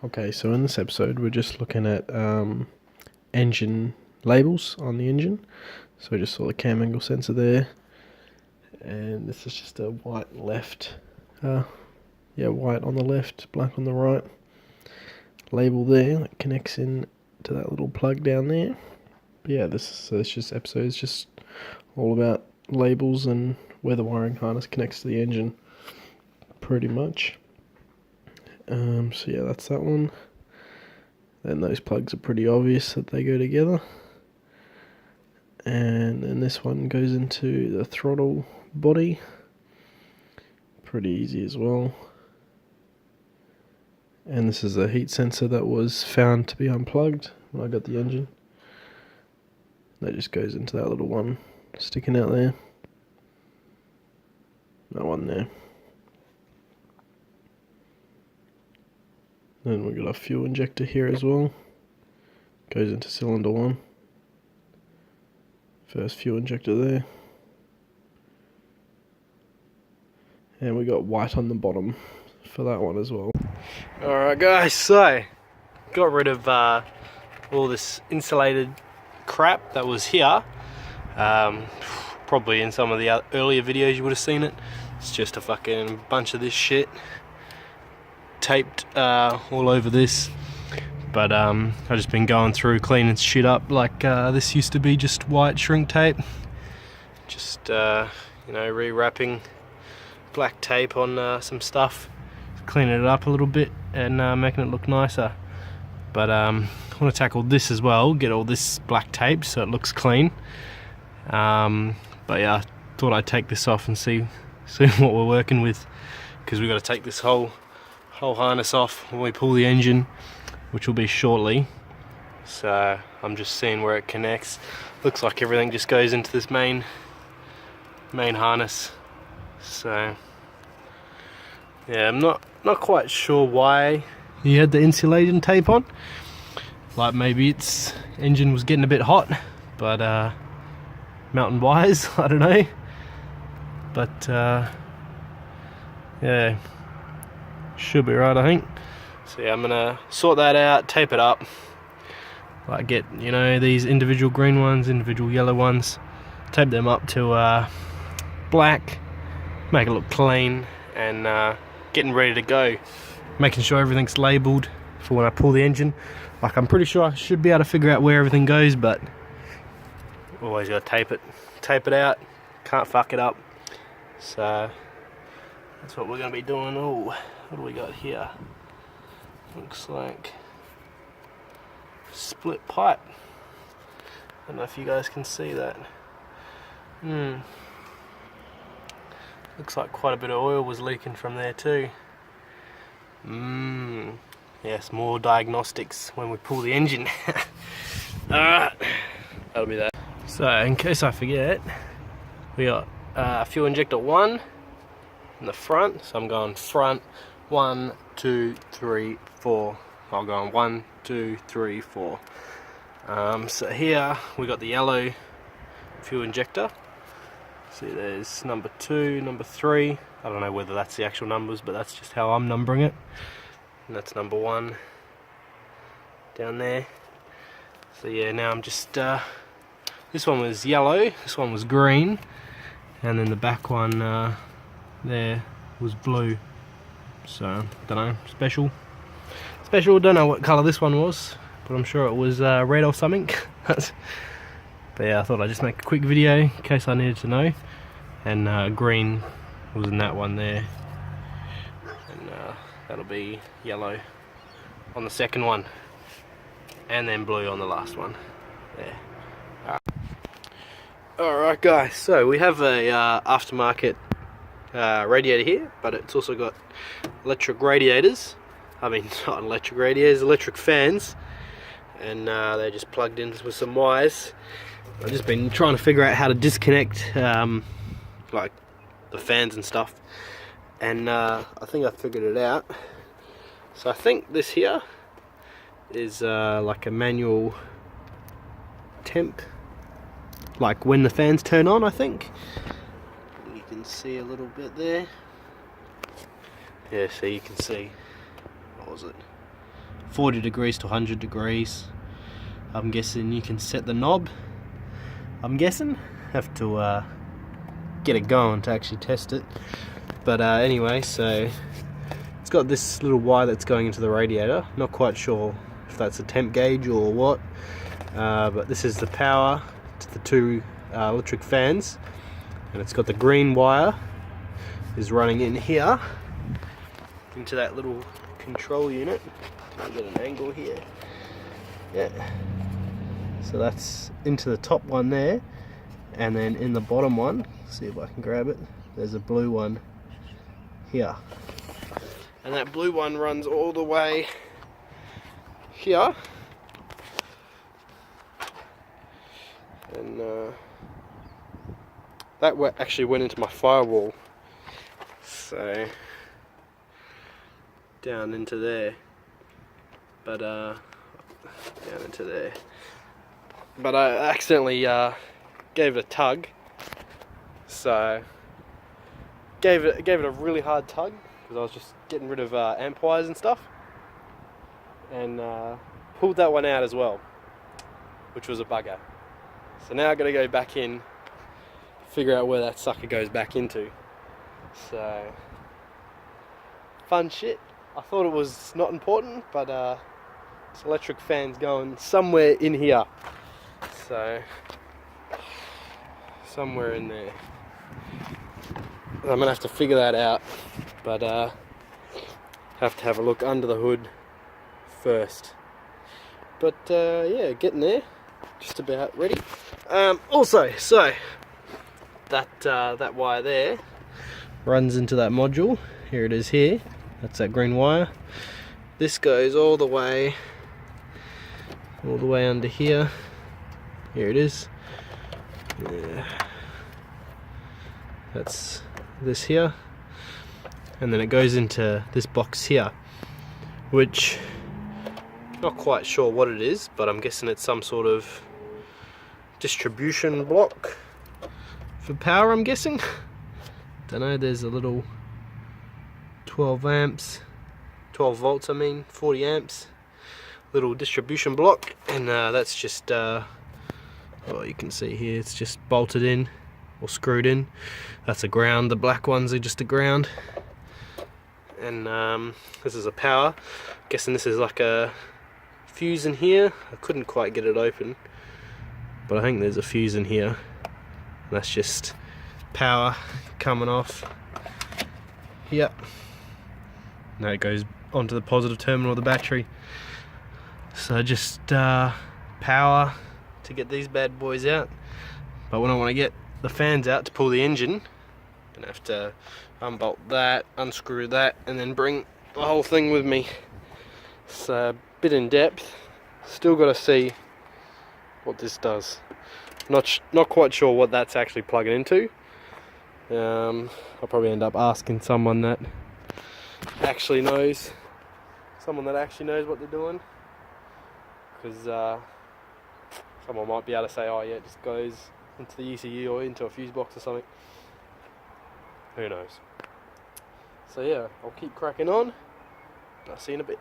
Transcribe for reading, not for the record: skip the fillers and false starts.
Okay, so in this episode we're just looking at engine labels on the engine. So we just saw the cam angle sensor there, and this is just a white left, white on the left, black on the right label there that connects in to that little plug down there. But yeah, this episode is just all about labels and where the wiring harness connects to the engine, pretty much. So yeah, that's that one. Then those plugs are pretty obvious that they go together. And then this one goes into the throttle body. Pretty easy as well. And this is a heat sensor that was found to be unplugged when I got the engine. That just goes into that little one sticking out there. That one there. Then we've got a fuel injector here as well. Goes into cylinder 1. First fuel injector there. And we got white on the bottom for that one as well. Alright guys, so got rid of all this insulated crap that was here. Probably in some of the earlier videos you would have seen it. It's just a fucking bunch of this shit taped all over this, but I've just been going through cleaning shit up. Like this used to be just white shrink tape, just rewrapping black tape on some stuff, cleaning it up a little bit and making it look nicer. But I want to tackle this as well, get all this black tape so it looks clean. But yeah, I thought I'd take this off and see what we're working with, because we've got to take this whole harness off when we pull the engine, which will be shortly. So I'm just seeing where it connects. Looks like everything just goes into this main harness. So yeah, I'm not quite sure why he had the insulating tape on. Like maybe its engine was getting a bit hot, but mountain wires, I don't know. But yeah, should be right, I think. So yeah, I'm gonna sort that out, tape it up, like get these individual green ones, individual yellow ones, tape them up to black, make it look clean, and getting ready to go, making sure everything's labeled for when I pull the engine. Like, I'm pretty sure I should be able to figure out where everything goes, but always gotta tape it out, can't fuck it up. So that's what we're gonna be doing. Oh, what do we got here? Looks like split pipe. I don't know if you guys can see that. Looks like quite a bit of oil was leaking from there too. Yes, more diagnostics when we pull the engine. Alright, that'll be that. So in case I forget, we got fuel injector 1 in the front. So I'm going front 1, 2, 3, 4. I'll go on 1, 2, 3, 4. So here we got the yellow fuel injector. See, there's number 2, number 3. I don't know whether that's the actual numbers, but that's just how I'm numbering it. And that's number 1 down there. So yeah, now I'm just this one was yellow, this one was green, and then the back one there was blue. So don't know, special, don't know what colour this one was, but I'm sure it was red or something. But yeah, I thought I'd just make a quick video in case I needed to know. And green was in that one there, and that'll be yellow on the second one, and then blue on the last one there. Alright guys, so we have a aftermarket radiator here, but it's also got electric radiators. I mean, not electric radiators, electric fans, and they're just plugged in with some wires. I've just been trying to figure out how to disconnect like the fans and stuff, and I think I figured it out. So I think this here is like a manual temp, like when the fans turn on, I think. You can see a little bit there. Yeah, so you can see, what was it? 40 degrees to 100 degrees. I'm guessing you can set the knob. I'm guessing. Have to get it going to actually test it. But anyway, so it's got this little wire that's going into the radiator. Not quite sure if that's a temp gauge or what. But this is the power to the two electric fans. And it's got the green wire is running in here into that little control unit. I'll get an angle here. Yeah. So that's into the top one there, and then in the bottom one, see if I can grab it, there's a blue one here. And that blue one runs all the way here. And that actually went into my firewall. So down into there, but down into there. But I accidentally gave it a tug, so gave it a really hard tug because I was just getting rid of amp wires and stuff, and pulled that one out as well, which was a bugger. So now I've got to go back in, figure out where that sucker goes back into. So fun shit. I thought it was not important, but this electric fan's going somewhere in here. So somewhere in there. I'm gonna have to figure that out, but have to have a look under the hood first. But yeah, getting there, just about ready. Also, so that wire there runs into that module. Here it is here. That's that green wire. This goes all the way under here. Here it is. Yeah. That's this here. And then it goes into this box here, which not quite sure what it is, but I'm guessing it's some sort of distribution block for power, I'm guessing. Don't know, there's a little 12 volts, 40 amps, little distribution block, and that's just, well, you can see here, it's just bolted in, or screwed in. That's a ground, the black ones are just a ground. And this is a power. Guessing this is like a fuse in here. I couldn't quite get it open, but I think there's a fuse in here. And that's just power coming off here. Now it goes onto the positive terminal of the battery. So just power to get these bad boys out. But when I want to get the fans out to pull the engine, I'm gonna have to unbolt that, unscrew that, and then bring the whole thing with me. It's a bit in depth. Still got to see what this does. Not quite sure what that's actually plugging into. I'll probably end up asking someone that actually knows, what they're doing, because someone might be able to say, oh yeah, it just goes into the ECU or into a fuse box or something. Who knows? So yeah, I'll keep cracking on. I'll see you in a bit.